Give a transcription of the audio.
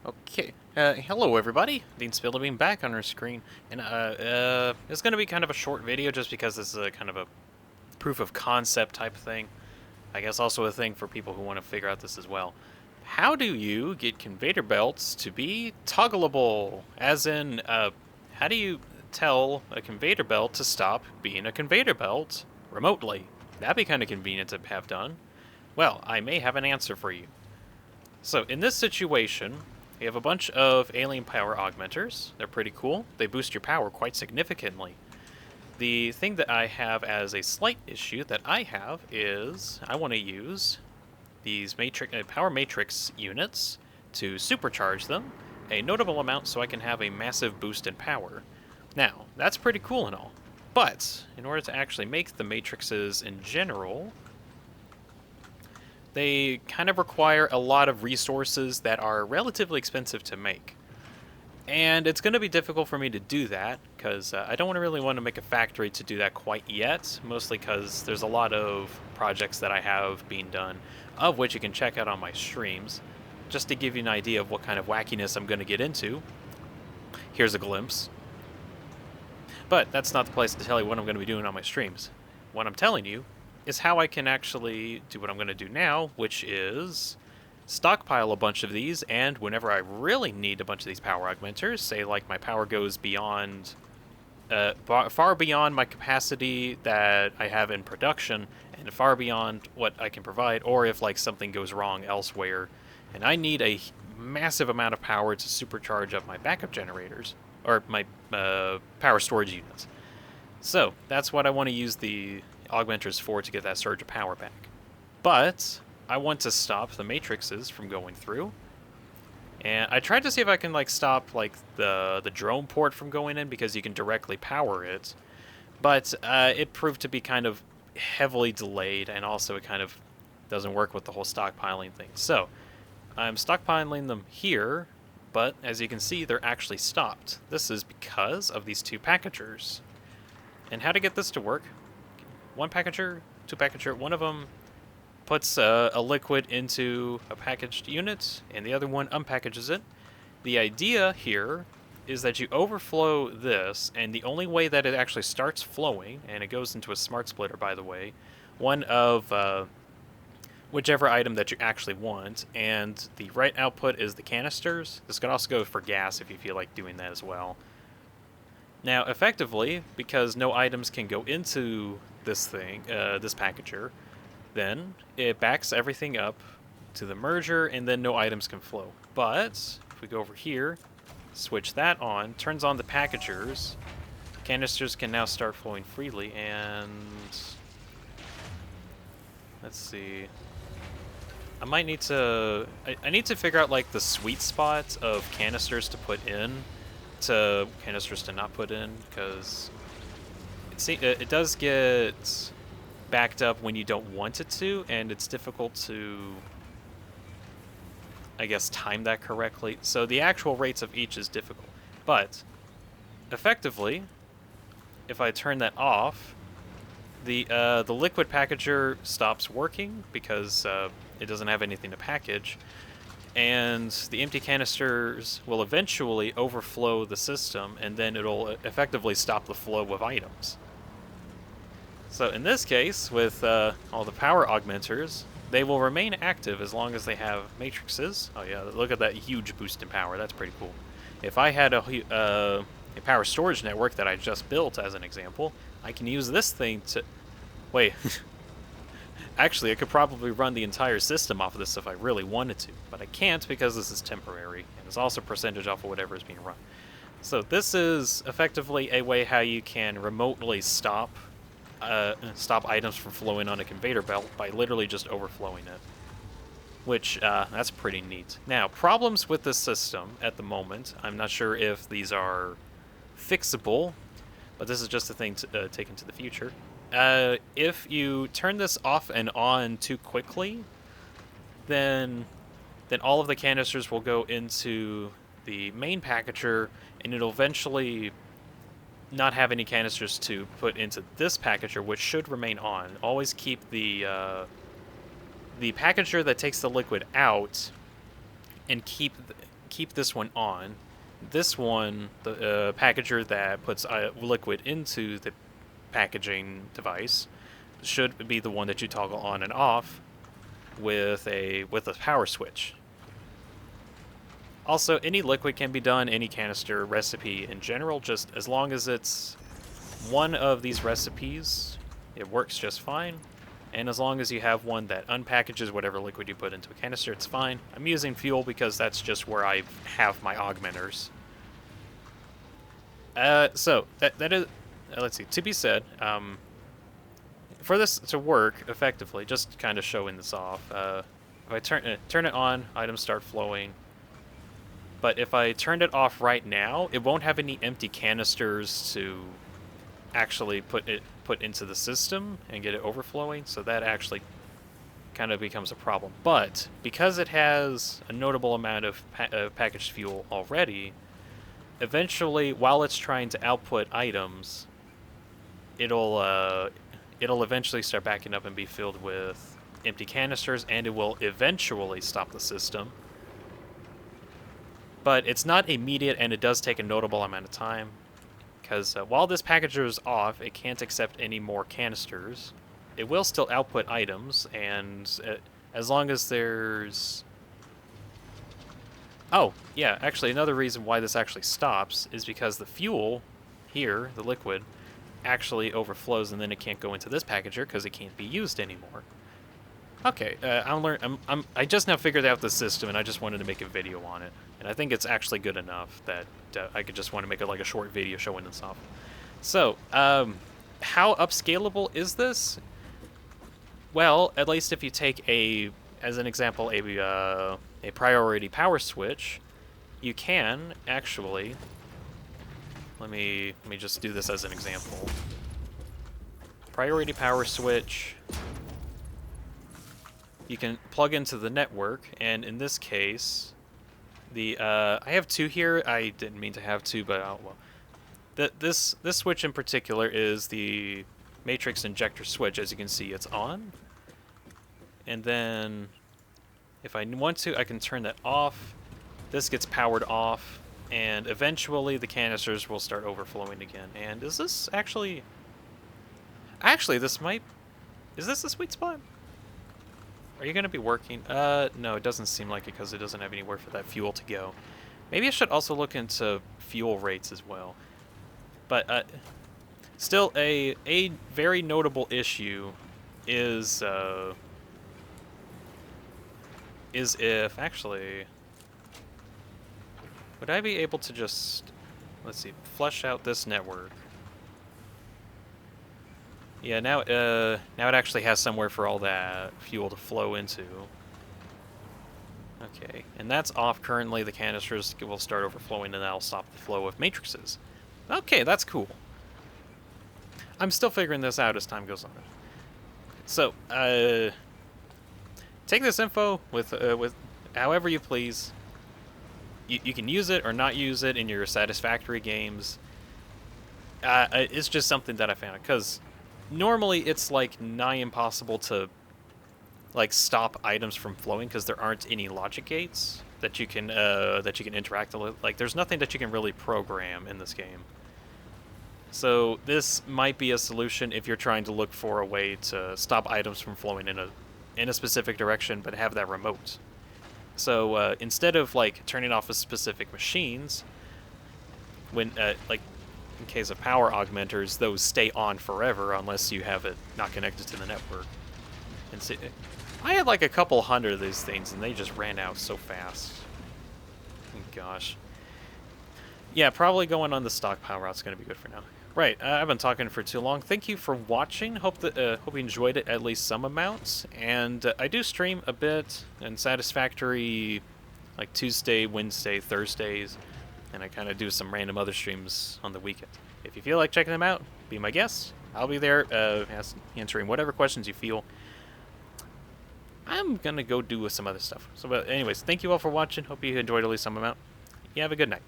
Okay. Hello everybody. Deanspillabean back on our screen, and it's going to be kind of a short video just because this is a kind of a proof of concept type thing. I guess also a thing for people who want to figure out this as well. How do you get conveyor belts to be toggleable? As in, how do you tell a conveyor belt to stop being a conveyor belt remotely? That'd be kind of convenient to have done. Well, I may have an answer for you. So in this situation, we have a bunch of alien power augmenters. They're pretty cool. They boost your power quite significantly. The thing that I have as a slight issue that I have is I want to use these power matrix units to supercharge them a notable amount so I can have a massive boost in power. Now, that's pretty cool and all, but in order to actually make the matrices in general, they kind of require a lot of resources that are relatively expensive to make. And it's going to be difficult for me to do that, because I don't really want to make a factory to do that quite yet, mostly because there's a lot of projects that I have being done, of which you can check out on my streams. Just to give you an idea of what kind of wackiness I'm going to get into, here's a glimpse. But that's not the place to tell you what I'm going to be doing on my streams. What I'm telling you is how I can actually do what I'm going to do now, which is stockpile a bunch of these, and whenever I really need a bunch of these power augmenters, say like my power goes beyond, far beyond my capacity that I have in production, and far beyond what I can provide, or if like something goes wrong elsewhere, and I need a massive amount of power to supercharge up my backup generators, or my power storage units. So that's what I want to use the augmenters for, to get that surge of power back. But I want to stop the matrices from going through, and I tried to see if I can like stop like the drone port from going in, because you can directly power it, but it proved to be kind of heavily delayed, and also it kind of doesn't work with the whole stockpiling thing. So I'm stockpiling them here, but as you can see, they're actually stopped. This is because of these two packagers. And how to get this to work: one packager, two packager, one of them puts a liquid into a packaged unit, and the other one unpackages it. The idea here is that you overflow this, and the only way that it actually starts flowing, and it goes into a smart splitter, by the way, one of whichever item that you actually want, and the right output is the canisters. This can also go for gas if you feel like doing that as well. Now, effectively, because no items can go into this thing, this packager, then it backs everything up to the merger, and then no items can flow. But if we go over here, switch that on, turns on the packagers, canisters can now start flowing freely, and let's see. I might need to, I need to figure out like the sweet spot of canisters to put in to canisters to not put in, because it does get backed up when you don't want it to, and it's difficult to, I guess, time that correctly. So the actual rates of each is difficult. But effectively, if I turn that off, the liquid packager stops working because it doesn't have anything to package, and the empty canisters will eventually overflow the system, and then it'll effectively stop the flow of items. So in this case, with all the power augmenters, they will remain active as long as they have matrices. Oh yeah, look at that huge boost in power. That's pretty cool. If I had a power storage network that I just built, as an example, I can use this thing to... Wait. Actually, I could probably run the entire system off of this if I really wanted to, but I can't because this is temporary, and it's also percentage off of whatever is being run. So this is effectively a way how you can remotely stop items from flowing on a conveyor belt by literally just overflowing it, which that's pretty neat. Now, problems with this system at the moment, I'm not sure if these are fixable, but this is just a thing to take into the future. If you turn this off and on too quickly, then all of the canisters will go into the main packager, and it'll eventually not have any canisters to put into this packager, which should remain on. Always keep the packager that takes the liquid out, and keep keep this one on. This one, the packager that puts liquid into the packaging device, should be the one that you toggle on and off with a power switch. Also, any liquid can be done, any canister recipe in general, just as long as it's one of these recipes, it works just fine. And as long as you have one that unpackages whatever liquid you put into a canister, it's fine. I'm using fuel because that's just where I have my augmenters. So, that is... let's see, to be said, for this to work effectively, just kind of showing this off, if I turn it on, items start flowing. But if I turned it off right now, it won't have any empty canisters to actually put into the system and get it overflowing, so that actually kind of becomes a problem. But because it has a notable amount of packaged fuel already, eventually, while it's trying to output items, it'll eventually start backing up and be filled with empty canisters, and it will eventually stop the system. But it's not immediate, and it does take a notable amount of time, because while this packager is off, it can't accept any more canisters. It will still output items, and as long as there's... Oh, yeah, actually, another reason why this actually stops is because the fuel here, the liquid, actually overflows, and then it can't go into this packager because it can't be used anymore. Okay, I just now figured out the system, and I just wanted to make a video on it. And I think it's actually good enough that I could just want to make a short video showing this off. So, how upscalable is this? Well, at least if you take as an example, a priority power switch, you can actually... Let me just do this as an example. Priority power switch... You can plug into the network, and in this case, I have two here. I didn't mean to have two, but well, this switch in particular is the matrix injector switch. As you can see, it's on, and then if I want to, I can turn that off. This gets powered off, and eventually the canisters will start overflowing again. And is this actually this might... Is this the sweet spot? Are you going to be working? No, it doesn't seem like it because it doesn't have anywhere for that fuel to go. Maybe I should also look into fuel rates as well. But still, a very notable issue is if... Actually, would I be able to just... Let's see, flush out this network. Yeah, now it actually has somewhere for all that fuel to flow into. Okay, and that's off currently. The canisters will start overflowing, and that'll stop the flow of matrices. Okay, that's cool. I'm still figuring this out as time goes on. So, take this info with however you please. You can use it or not use it in your satisfactory games. It's just something that I found, because normally it's nigh impossible to stop items from flowing because there aren't any logic gates that you can interact with. There's nothing that you can really program in this game. So this might be a solution if you're trying to look for a way to stop items from flowing in a specific direction, but have that remote. So instead of turning off of specific machines, when in case of power augmenters, those stay on forever unless you have it not connected to the network. And see, I had a couple hundred of these things, and they just ran out so fast. Oh, gosh. Yeah, probably going on the stockpile route's going to be good for now. Right, I've been talking for too long. Thank you for watching. Hope you enjoyed it at least some amounts. And I do stream a bit in Satisfactory, Tuesday, Wednesday, Thursdays. And I kind of do some random other streams on the weekend. If you feel like checking them out, be my guest. I'll be there answering whatever questions you feel. I'm going to go do some other stuff. So, but anyways, thank you all for watching. Hope you enjoyed at least some amount. You have a good night.